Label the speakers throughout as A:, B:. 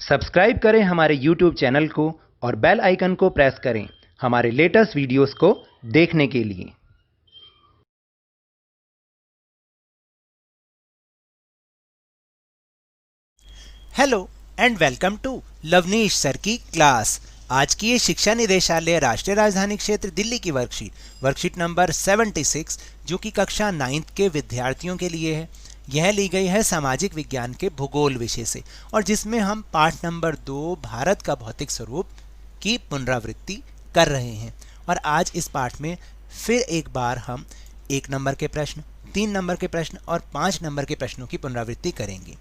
A: Subscribe करें हमारे YouTube channel को और बेल आइकन को प्रेस करें हमारे लेटेस्ट वीडियोस को देखने के लिए।
B: Hello and welcome to Lavneesh sir की क्लास। आज की ये शिक्षा निदेशालय राष्ट्रीय राजधानी क्षेत्र दिल्ली की वर्कशीट नंबर 76 जो कि कक्षा 9th के विद्यार्थियों के लिए है। यह ली गई है सामाजिक विज्ञान के भूगोल विषय से और जिसमें हम पाठ नंबर 2 भारत का भौतिक स्वरूप की पुनरावृत्ति कर रहे हैं। और आज इस पाठ में फिर एक बार हम 1 नंबर के प्रश्न, 3 नंबर के प्रश्न और 5 नंबर के प्रश्नों की पुनरावृत्ति करेंगे।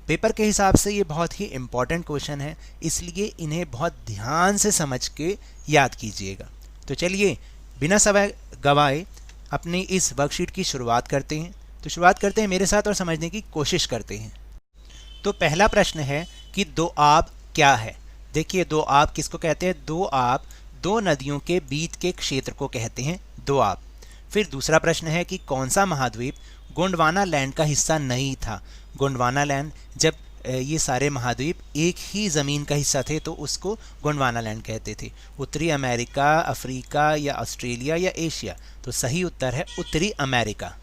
B: पेपर के हिसाब से ये बहुत ही इम्पॉर्टेंट क्वेश्चन है, इसलिए इन्हें बहुत ध्यान से समझ के याद कीजिएगा। तो चलिए बिना समय गवाए अपनी इस वर्कशीट की शुरुआत करते हैं। तो शुरुआत करते हैं मेरे साथ और समझने की कोशिश करते हैं। तो पहला प्रश्न है कि दोआब क्या है। देखिए दोआब किसको कहते हैं? दोआब दो नदियों के बीच के क्षेत्र को कहते हैं दोआब। फिर दूसरा प्रश्न है कि कौन सा महाद्वीप गोंडवाना लैंड का हिस्सा नहीं था। गोंडवाना लैंड, जब ये सारे महाद्वीप एक ही ज़मीन का हिस्सा थे तो उसको गोंडवाना लैंड कहते थे। उत्तरी अमेरिका, अफ्रीका या ऑस्ट्रेलिया या एशिया? तो सही उत्तर है उत्तरी अमेरिका।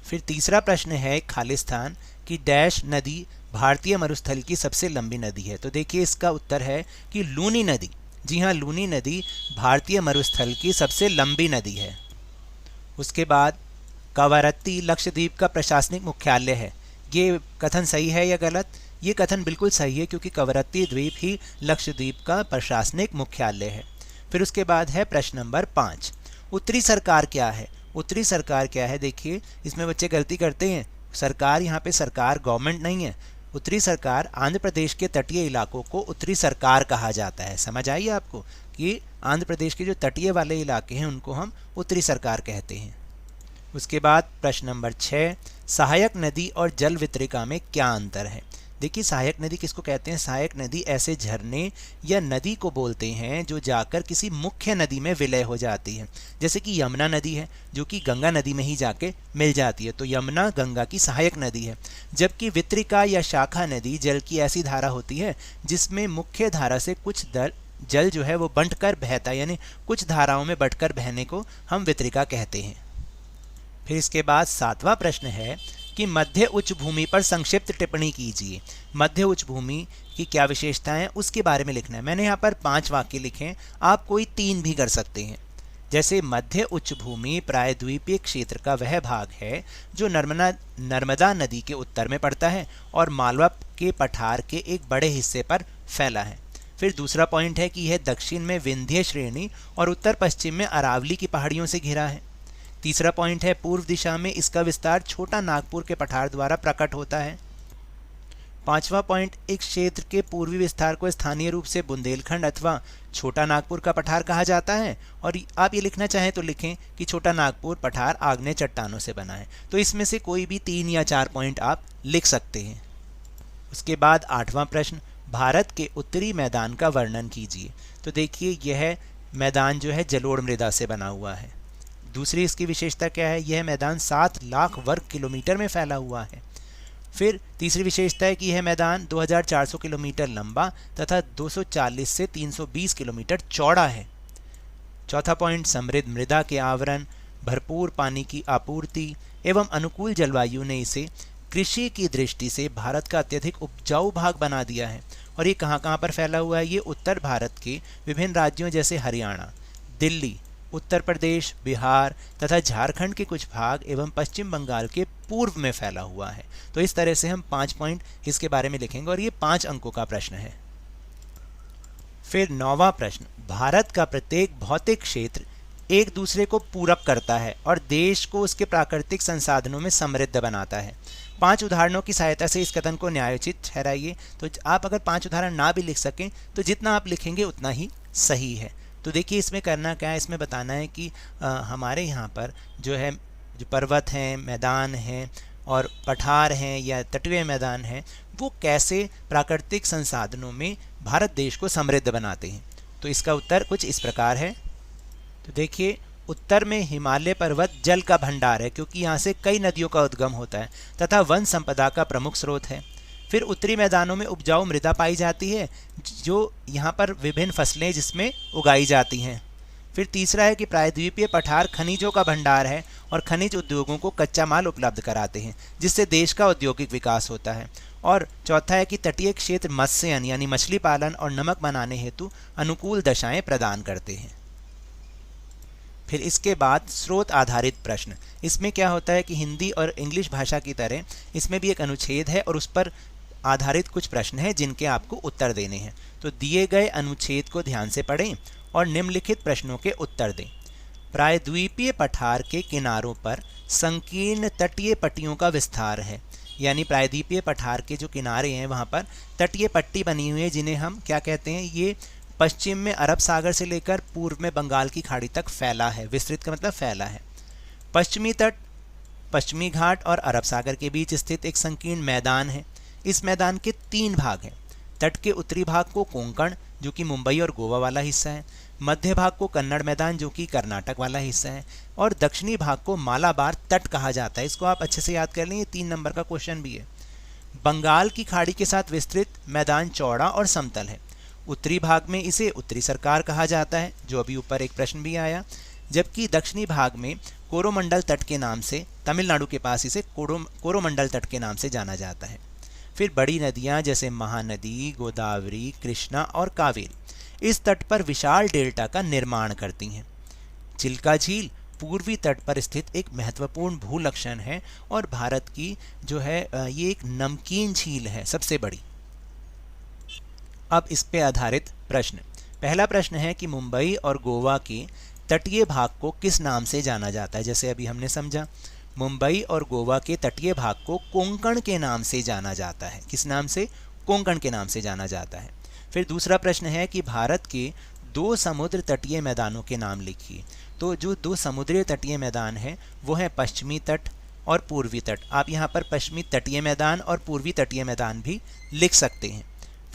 B: फिर तीसरा प्रश्न है खालिस्तान की डैश नदी भारतीय मरुस्थल की सबसे लंबी नदी है। तो देखिए इसका उत्तर है कि लूनी नदी। जी हाँ, लूनी नदी भारतीय मरुस्थल की सबसे लंबी नदी है। उसके बाद कवरत्ती लक्षद्वीप का प्रशासनिक मुख्यालय है। ये कथन सही है या गलत? ये कथन बिल्कुल सही है क्योंकि कवरत्ती द्वीप ही लक्षद्वीप का प्रशासनिक मुख्यालय है। फिर उसके बाद है प्रश्न नंबर 5, उत्तरी सरकार क्या है? उत्तरी सरकार क्या है? देखिए इसमें बच्चे गलती करते हैं। सरकार, यहाँ पे सरकार गवर्नमेंट नहीं है। उत्तरी सरकार, आंध्र प्रदेश के तटीय इलाकों को उत्तरी सरकार कहा जाता है। समझ आइए आपको कि आंध्र प्रदेश के जो तटीय वाले इलाके हैं उनको हम उत्तरी सरकार कहते हैं। उसके बाद प्रश्न नंबर 6, सहायक नदी और जल वितरिका में क्या अंतर है? देखिए सहायक नदी किसको कहते हैं? सहायक नदी ऐसे झरने या नदी को बोलते हैं जो जाकर किसी मुख्य नदी में विलय हो जाती है। जैसे कि यमुना नदी है जो कि गंगा नदी में ही जाके मिल जाती है, तो यमुना गंगा की सहायक नदी है। जबकि वितरिका या शाखा नदी जल की ऐसी धारा होती है जिसमें मुख्य धारा से कुछ जल जो है वो बंटकर बहता है, यानी कुछ धाराओं में बंटकर बहने को हम वितरिका कहते हैं। फिर इसके बाद 7वां प्रश्न है कि मध्य उच्च भूमि पर संक्षिप्त टिप्पणी कीजिए। मध्य उच्च भूमि की क्या विशेषताएं हैं उसके बारे में लिखना है। मैंने यहाँ पर 5 वाक्य लिखे हैं, आप कोई 3 भी कर सकते हैं। जैसे मध्य उच्च भूमि प्रायद्वीपीय क्षेत्र का वह भाग है जो नर्मदा नदी के उत्तर में पड़ता है और मालवा के पठार के एक बड़े हिस्से पर फैला है। फिर दूसरा पॉइंट है कि यह दक्षिण में विंध्य श्रेणी और उत्तर पश्चिम में अरावली की पहाड़ियों से घिरा है। तीसरा पॉइंट है पूर्व दिशा में इसका विस्तार छोटा नागपुर के पठार द्वारा प्रकट होता है। 5वां पॉइंट, एक क्षेत्र के पूर्वी विस्तार को स्थानीय रूप से बुंदेलखंड अथवा छोटा नागपुर का पठार कहा जाता है। और आप ये लिखना चाहें तो लिखें कि छोटा नागपुर पठार आग्नेय चट्टानों से बना है। तो इसमें से कोई भी 3 या 4 पॉइंट आप लिख सकते हैं। उसके बाद 8वां प्रश्न, भारत के उत्तरी मैदान का वर्णन कीजिए। तो देखिए यह मैदान जो है जलोढ़ मृदा से बना हुआ है। दूसरी इसकी विशेषता क्या है? यह मैदान 7 लाख वर्ग किलोमीटर में फैला हुआ है। फिर तीसरी विशेषता है कि यह मैदान 2400 किलोमीटर लंबा तथा 240 से 320 किलोमीटर चौड़ा है। चौथा पॉइंट, समृद्ध मृदा के आवरण, भरपूर पानी की आपूर्ति एवं अनुकूल जलवायु ने इसे कृषि की दृष्टि से भारत का अत्यधिक उपजाऊ भाग बना दिया है। और ये कहाँ कहाँ पर फैला हुआ है? ये उत्तर भारत के विभिन्न राज्यों जैसे हरियाणा, दिल्ली, उत्तर प्रदेश, बिहार तथा झारखंड के कुछ भाग एवं पश्चिम बंगाल के पूर्व में फैला हुआ है। तो इस तरह से हम 5 पॉइंट इसके बारे में लिखेंगे और ये 5 अंकों का प्रश्न है। फिर 9वां प्रश्न, भारत का प्रत्येक भौतिक क्षेत्र एक दूसरे को पूरक करता है और देश को उसके प्राकृतिक संसाधनों में समृद्ध बनाता है। 5 उदाहरणों की सहायता से इस कथन को न्यायोचित ठहराइए। तो आप अगर 5 उदाहरण ना भी लिख सकें तो जितना आप लिखेंगे उतना ही सही है। तो देखिए इसमें करना क्या है, इसमें बताना है कि हमारे यहाँ पर जो पर्वत हैं, मैदान हैं और पठार हैं या तटीय मैदान हैं वो कैसे प्राकृतिक संसाधनों में भारत देश को समृद्ध बनाते हैं। तो इसका उत्तर कुछ इस प्रकार है। तो देखिए उत्तर में हिमालय पर्वत जल का भंडार है क्योंकि यहाँ से कई नदियों का उद्गम होता है तथा वन संपदा का प्रमुख स्रोत है। फिर उत्तरी मैदानों में उपजाऊ मृदा पाई जाती है, जो यहाँ पर विभिन्न फसलें जिसमें उगाई जाती हैं। फिर तीसरा है कि प्रायद्वीपीय पठार खनिजों का भंडार है और खनिज उद्योगों को कच्चा माल उपलब्ध कराते हैं, जिससे देश का औद्योगिक विकास होता है। और चौथा है कि तटीय क्षेत्र मत्स्यन यानी मछली पालन और नमक बनाने हेतु अनुकूल दशाएं प्रदान करते हैं। फिर इसके बाद स्रोत आधारित प्रश्न। इसमें क्या होता है कि हिंदी और इंग्लिश भाषा की तरह इसमें भी एक अनुच्छेद है और उस पर आधारित कुछ प्रश्न हैं जिनके आपको उत्तर देने हैं। तो दिए गए अनुच्छेद को ध्यान से पढ़ें और निम्नलिखित प्रश्नों के उत्तर दें। प्रायद्वीपीय पठार के किनारों पर संकीर्ण तटीय पट्टियों का विस्तार है, यानी प्रायद्वीपीय पठार के जो किनारे हैं वहाँ पर तटीय पट्टी बनी हुई है, जिन्हें हम क्या कहते हैं, ये पश्चिम में अरब सागर से लेकर पूर्व में बंगाल की खाड़ी तक फैला है। विस्तृत का मतलब फैला है। पश्चिमी तट पश्चिमी घाट और अरब सागर के बीच स्थित एक संकीर्ण मैदान है। इस मैदान के 3 भाग हैं। तट के उत्तरी भाग को कोंकण, जो कि मुंबई और गोवा वाला हिस्सा है, मध्य भाग को कन्नड़ मैदान, जो कि कर्नाटक वाला हिस्सा है, और दक्षिणी भाग को मालाबार तट कहा जाता है। इसको आप अच्छे से याद कर लें, ये 3 नंबर का क्वेश्चन भी है। बंगाल की खाड़ी के साथ विस्तृत मैदान चौड़ा और समतल है। उत्तरी भाग में इसे उत्तरी सरकार कहा जाता है, जो अभी ऊपर एक प्रश्न भी आया, जबकि दक्षिणी भाग में कोरोमंडल तट के नाम से, तमिलनाडु के पास इसे कोरोमंडल तट के नाम से जाना जाता है। फिर बड़ी नदियां जैसे महानदी, गोदावरी, कृष्णा और कावेरी इस तट पर विशाल डेल्टा का निर्माण करती हैं। चिल्का झील पूर्वी तट पर स्थित एक महत्वपूर्ण भूलक्षण है और भारत की जो है ये एक नमकीन झील है, सबसे बड़ी। अब इस पे आधारित प्रश्न। पहला प्रश्न है कि मुंबई और गोवा के तटीय भाग को किस नाम से जाना जाता है। जैसे अभी हमने समझा, मुंबई और गोवा के तटीय भाग को कोंकण के नाम से जाना जाता है। किस नाम से? कोंकण के नाम से जाना जाता है। फिर दूसरा प्रश्न है कि भारत के 2 समुद्र तटीय मैदानों के नाम लिखिए। तो जो 2 समुद्रीय तटीय मैदान हैं वो है पश्चिमी तट और पूर्वी तट। आप यहाँ पर पश्चिमी तटीय मैदान और पूर्वी तटीय मैदान भी लिख सकते हैं।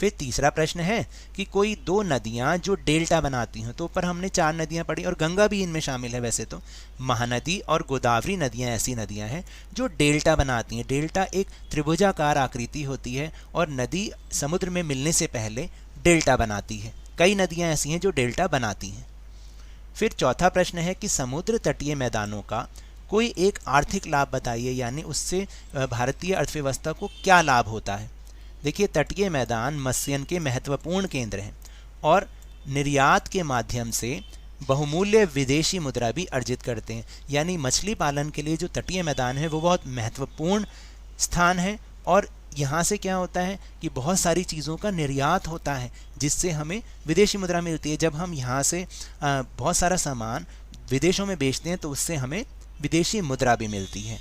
B: फिर तीसरा प्रश्न है कि कोई 2 नदियाँ जो डेल्टा बनाती हैं। तो ऊपर हमने 4 नदियाँ पढ़ी और गंगा भी इनमें शामिल है। वैसे तो महानदी और गोदावरी नदियाँ ऐसी नदियाँ हैं जो डेल्टा बनाती हैं। डेल्टा एक त्रिभुजाकार आकृति होती है और नदी समुद्र में मिलने से पहले डेल्टा बनाती है। कई नदियाँ ऐसी हैं जो डेल्टा बनाती हैं। फिर चौथा प्रश्न है कि समुद्र तटीय मैदानों का कोई एक आर्थिक लाभ बताइए, यानी उससे भारतीय अर्थव्यवस्था को क्या लाभ होता है। देखिए, तटीय मैदान मत्स्यन के महत्वपूर्ण केंद्र हैं और निर्यात के माध्यम से बहुमूल्य विदेशी मुद्रा भी अर्जित करते हैं। यानी मछली पालन के लिए जो तटीय मैदान है वो बहुत महत्वपूर्ण स्थान है और यहाँ से क्या होता है कि बहुत सारी चीज़ों का निर्यात होता है, जिससे हमें विदेशी मुद्रा मिलती है। जब हम यहाँ से बहुत सारा सामान विदेशों में बेचते हैं तो उससे हमें विदेशी मुद्रा भी मिलती है।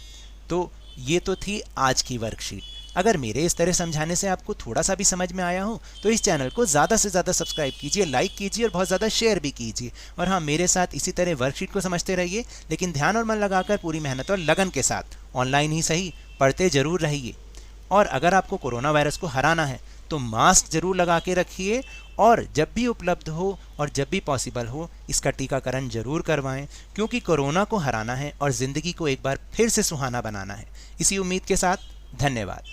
B: तो ये तो थी आज की वर्कशीट। अगर मेरे इस तरह समझाने से आपको थोड़ा सा भी समझ में आया हो तो इस चैनल को ज़्यादा से ज़्यादा सब्सक्राइब कीजिए, लाइक कीजिए और बहुत ज़्यादा शेयर भी कीजिए। और हाँ, मेरे साथ इसी तरह वर्कशीट को समझते रहिए, लेकिन ध्यान और मन लगाकर पूरी मेहनत और लगन के साथ ऑनलाइन ही सही पढ़ते ज़रूर रहिए। और अगर आपको कोरोना वायरस को हराना है तो मास्क ज़रूर लगा के रखिए और जब भी उपलब्ध हो और जब भी पॉसिबल हो इसका टीकाकरण ज़रूर करवाएं, क्योंकि कोरोना को हराना है और ज़िंदगी को एक बार फिर से सुहाना बनाना है। इसी उम्मीद के साथ धन्यवाद।